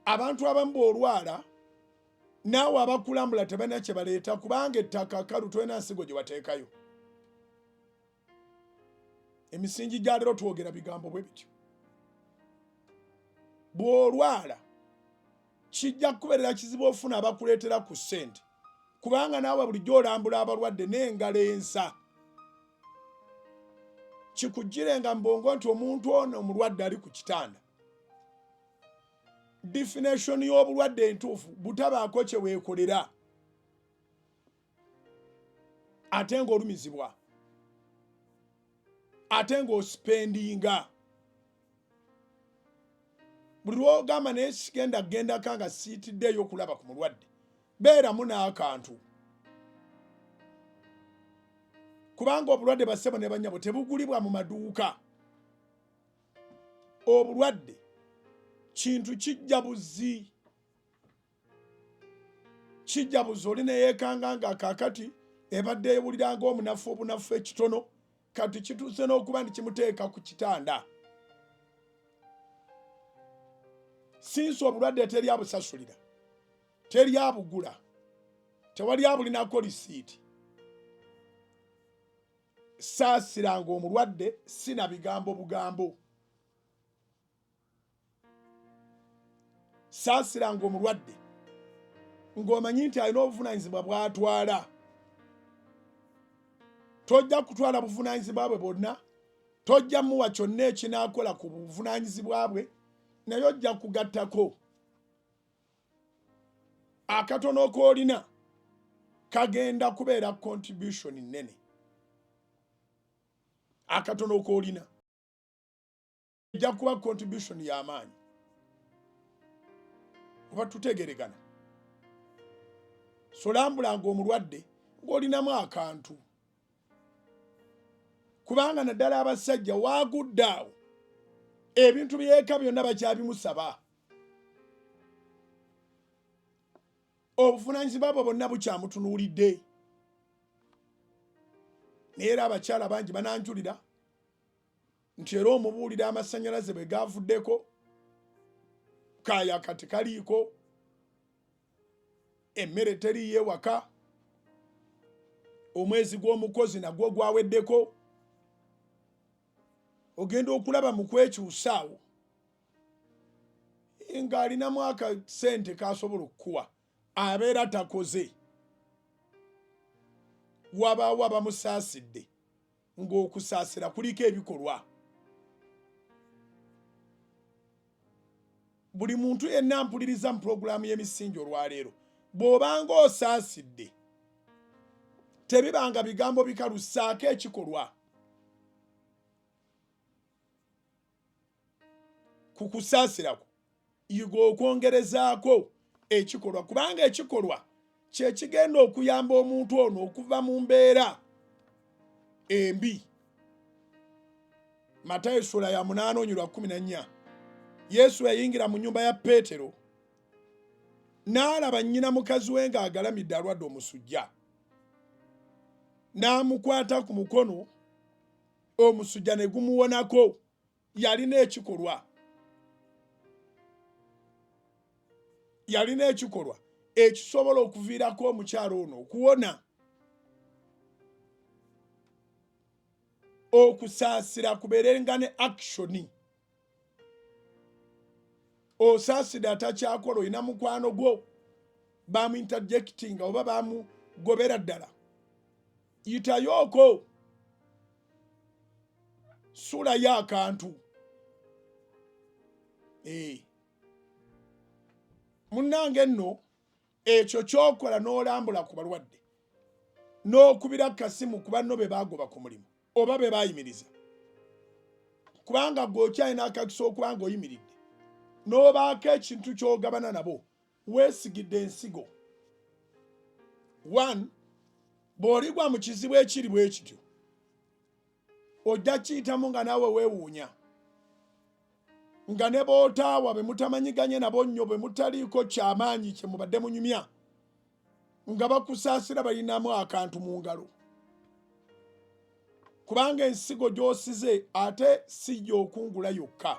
abantu abamu bw'olwala naawe abakulambula tebalina kye baleeta kubanga ettaka kalu tolina nsigo gye wateekayo. Emisingi gya leero twogera bigambo bwe bityo. Bw'olwala kijja kubeerera kizibu ofuna abakuleetera ku ssente kubanga naawe bulijjo olambula abalwadde n'engalo ensa. Kikuggirenga mu bwongo nti omuntu ono omulwadde ali ku kitanda. Definition y'obulwadde entuufu butabaako kye weekolera ate ng'olumizibwa ate ng'osipendinga. Buli lw'ogamba naye sigenda kanga siitiddeeyo okulaba ku mulwadde, beeramu n'akantu. Kubanga obulwadde bassebo ne bannyabo tebugulibwa mu maduuka. Obulwadde kintu kijja buzzi. Kijja buzzi oli ne yeekanga nga kaakati ebadde yewuliranga obunafu ekitono kati kituuse n'okuba nti kimuteeka ku kitanda. Sinsi obulwadde teri abusasulira, teri abugula, tewali abulinako lisiiti. Saasiranga omulwadde sina bigambo bugambo. Saasiranga omulwadde ng'omanyi nti alina obuvunaanyizibwa bw'atwala. Tojja kutwala buvunaanyizibwa bwe bwonna, tojja muwa kyonna ekinaakola ku buvunaanyizibwa bwe, naye ojja kugattako akatono k'olina kagenda kubeera contribution nnene. Akatono k'olina ejja kuba contribution y'amaanyi. Oba tutegeregana? Solambulanga omulwadde ng'olinamu akantu. Kubanga naddala abasajja waagudde awo ebintu byeka byonna bakyabimusaba. Obuvunaanyizibwa bwe bonna bukyamutunuulidde. Naye era abakyala bangi bananjulira nti era omubuulira amasannyalaze bwe gaavuddeko, kaayaka tekaliiko, emmere teriiyo ewaka, omwezi gw'omukozi nagwo gwaweddeko, ogenda okulaba mu kwekyusaawo ng'alinamu akasente k'asobola okukuwa, abeera takoze. Wabaawo abamusaasidde ng'okusaasira kuliko ebikolwa. Buli muntu yenna mpuliriza mu pulogulaamu y'emisingi olwaleero, bw'obanga osaasidde tebibanga bigambo bikalu, ssaako ekikolwa. Ku kusaasirako yiga okwongerezaako ekikolwa, kubanga ekikolwa kye kigenda okuyamba omuntu ono okuva mu mbeera embi. Matayo sula ya 8:14. Yesu yayingira mu nnyumba ya Peetero n'alaba nnyina mukazi we ng'agalamidde alwadde omusujja. N'amukwata ku mukono, omusujja ne gumuwonako. Yalina ekikolwa. Yalina ekikolwa ekisobola okuviirako omukyalo ono okuwona. Okusaasira kubeerenga ne akishoni. Osaasira atakyakola, olina mukwano gwo bamu interjectinga oba bamugobera ddala, yitayooko, sulayo akantu. Munnange nno ekyo kyokola n'olambula ku balwadde n'okubira kasimu ku banno be baagoba ku mulimu oba be baayimiriza, kubanga gw'okyalina akakisa okuba nga oyimiridde n'obaako ekintu ky'ogabana nabo, weesigidde ensigo. 1, bw'oligwa mu kizibu ekiri bwe kityo ojja kiyitamu nga naawe weewuunya, nga ne bootaawa be mutamanyiganye nabo nnyo, be mutaliiko kyamaanyi kye mubadde munyumya, nga bakusaasira balinamu akantu mu ngalo. Kubanga ensigo gy'osize ate si gy'okungula yokka.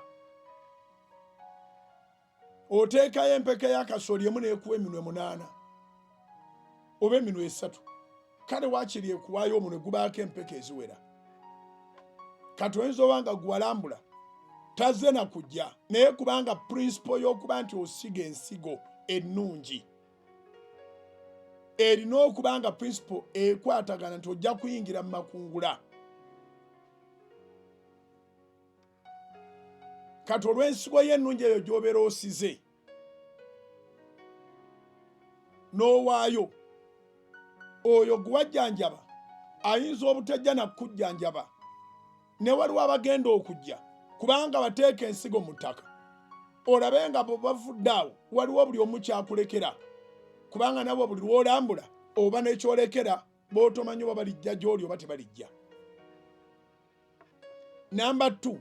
oteekayo empeke y'akasooli emu n'ekuwa eminwe 8 oba eminwe 3 kale waakiri ekuwaayo omunwe gubaako empeke eziwera. Kati oyinza oba nga guwalambula tazze na kujja naye kubanga principle y'okuba nti osiga ensigo ennungi erina okuba nga principle ekwatagana nti ojja kuyingira mu makungula. Kati olw'ensigo y'ennungi eyo gy'obeera osize n'owaayo, oyo guwajjanjaba ayinza obutajja na kujjanjaba ne waliwo abagenda okujja kubanga bateeka ensigo mu ttaka. Olabe nga bo bavudde awo waliwo buli omu kyakulekera kubanga nabo buli lw'olambula oba n'ekyolekera b'otomanyi oba balijja gy'oli oba tebalijja. Namba 2,